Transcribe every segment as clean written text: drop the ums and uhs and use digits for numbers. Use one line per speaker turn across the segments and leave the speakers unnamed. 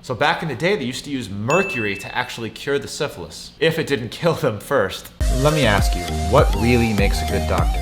So back in the day, they used to use mercury to actually cure the syphilis, if it didn't kill them first.
Let me ask you, what really makes a good doctor?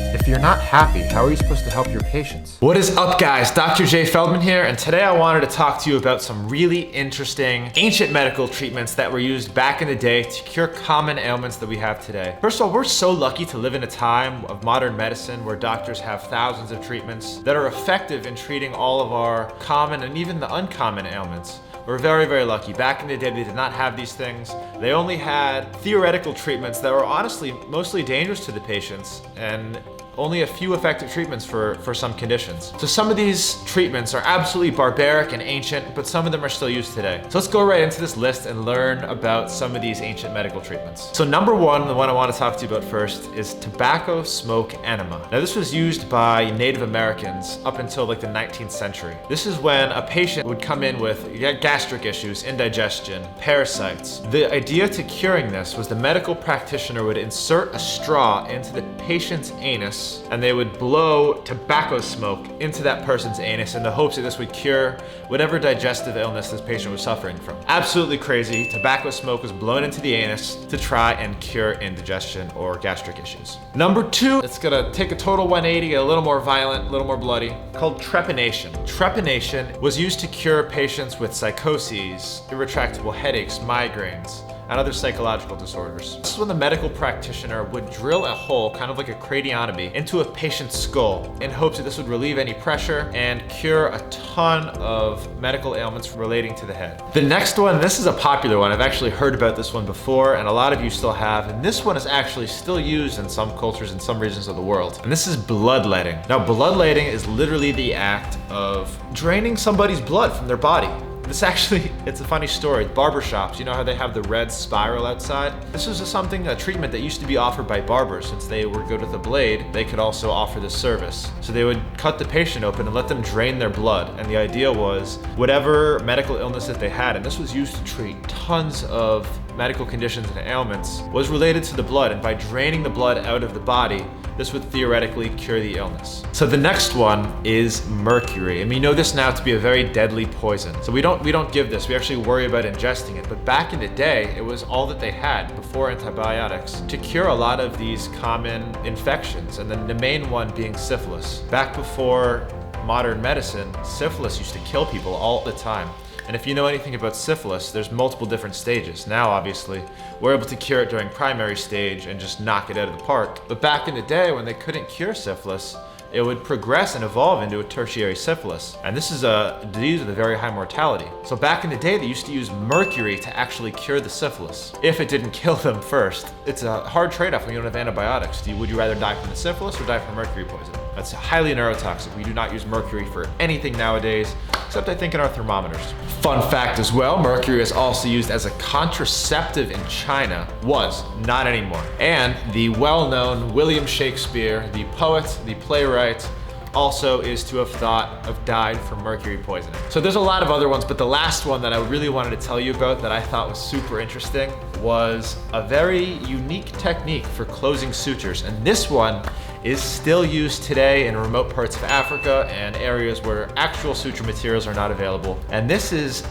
If you're not happy, how are you supposed to help your patients?
What is up, guys? Dr. J. Feldman here, and today I wanted to talk to you about some really interesting ancient medical treatments that were used back in the day to cure common ailments that we have today. First of all, we're so lucky to live in a time of modern medicine where doctors have thousands of treatments that are effective in treating all of our common and even the uncommon ailments. We're very, very lucky. Back in the day, they did not have these things. They only had theoretical treatments that were honestly mostly dangerous to the patients, and only a few effective treatments for some conditions. So some of these treatments are absolutely barbaric and ancient, but some of them are still used today. So let's go right into this list and learn about some of these ancient medical treatments. So number one, the one I want to talk to you about first, is tobacco smoke enema. Now this was used by Native Americans up until like the 19th century. This is when a patient would come in with gastric issues, indigestion, parasites. The idea to curing this was the medical practitioner would insert a straw into the patient's anus, and they would blow tobacco smoke into that person's anus in the hopes that this would cure whatever digestive illness this patient was suffering from. Absolutely crazy. Tobacco smoke was blown into the anus to try and cure indigestion or gastric issues. Number two, it's gonna take a total 180, get a little more violent, a little more bloody, called trepanation. Trepanation was used to cure patients with psychoses, irretractable headaches, migraines, and other psychological disorders. This is when the medical practitioner would drill a hole, kind of like a craniotomy, into a patient's skull in hopes that this would relieve any pressure and cure a ton of medical ailments relating to the head. The next one, this is a popular one. I've actually heard about this one before, and a lot of you still have, and this one is actually still used in some cultures in some regions of the world, and this is bloodletting. Now, bloodletting is literally the act of draining somebody's blood from their body. This actually, it's a funny story. Barbershops, you know how they have the red spiral outside? This was a treatment that used to be offered by barbers. Since they were good with a blade, they could also offer this service. So they would cut the patient open and let them drain their blood. And the idea was whatever medical illness that they had, and this was used to treat tons of medical conditions and ailments, was related to the blood. And by draining the blood out of the body, this would theoretically cure the illness. So the next one is mercury. And we know this now to be a very deadly poison. So we don't give this, we actually worry about ingesting it. But back in the day, it was all that they had before antibiotics to cure a lot of these common infections. And then the main one being syphilis. Back before modern medicine, syphilis used to kill people all the time. And if you know anything about syphilis, there's multiple different stages. Now, obviously, we're able to cure it during primary stage and just knock it out of the park. But back in the day when they couldn't cure syphilis, it would progress and evolve into a tertiary syphilis. And this is a disease with a very high mortality. So back in the day, they used to use mercury to actually cure the syphilis, if it didn't kill them first. It's a hard trade-off when you don't have antibiotics. Would you rather die from the syphilis or die from mercury poisoning? That's highly neurotoxic. We do not use mercury for anything nowadays, except I think in our thermometers. Fun fact as well, mercury is also used as a contraceptive in China. Was, not anymore. And the well-known William Shakespeare, the poet, the playwright, also is to have thought of died from mercury poisoning. So there's a lot of other ones, but the last one that I really wanted to tell you about that I thought was super interesting was a very unique technique for closing sutures. And this one is still used today in remote parts of Africa and areas where actual suture materials are not available. And this is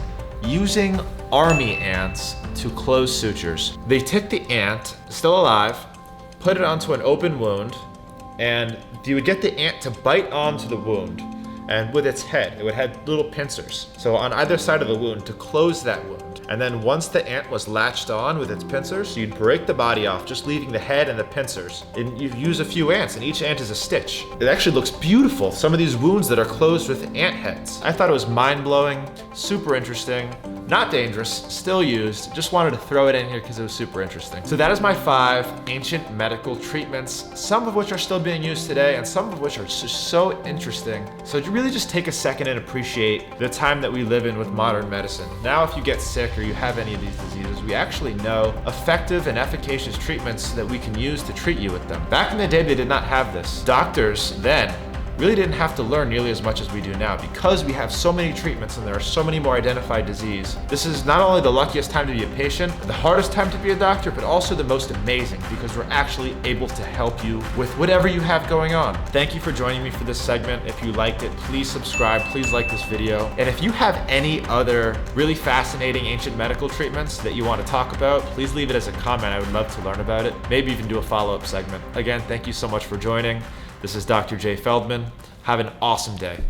using army ants to close sutures. They take the ant, still alive, put it onto an open wound, and you would get the ant to bite onto the wound, and with its head, it would have little pincers. So on either side of the wound to close that wound. And then once the ant was latched on with its pincers, you'd break the body off, just leaving the head and the pincers. And you'd use a few ants, and each ant is a stitch. It actually looks beautiful, some of these wounds that are closed with ant heads. I thought it was mind-blowing, super interesting, not dangerous, still used. Just wanted to throw it in here because it was super interesting. So that is my 5 ancient medical treatments, some of which are still being used today, and some of which are just so interesting. So you really just take a second and appreciate the time that we live in with modern medicine. Now, if you get sick or you have any of these diseases, we actually know effective and efficacious treatments that we can use to treat you with them. Back in the day, they did not have this. Doctors then really didn't have to learn nearly as much as we do now. Because we have so many treatments and there are so many more identified diseases, this is not only the luckiest time to be a patient, the hardest time to be a doctor, but also the most amazing because we're actually able to help you with whatever you have going on. Thank you for joining me for this segment. If you liked it, please subscribe, please like this video. And if you have any other really fascinating ancient medical treatments that you want to talk about, please leave it as a comment. I would love to learn about it. Maybe even do a follow-up segment. Again, thank you so much for joining. This is Dr. Jay Feldman. Have an awesome day.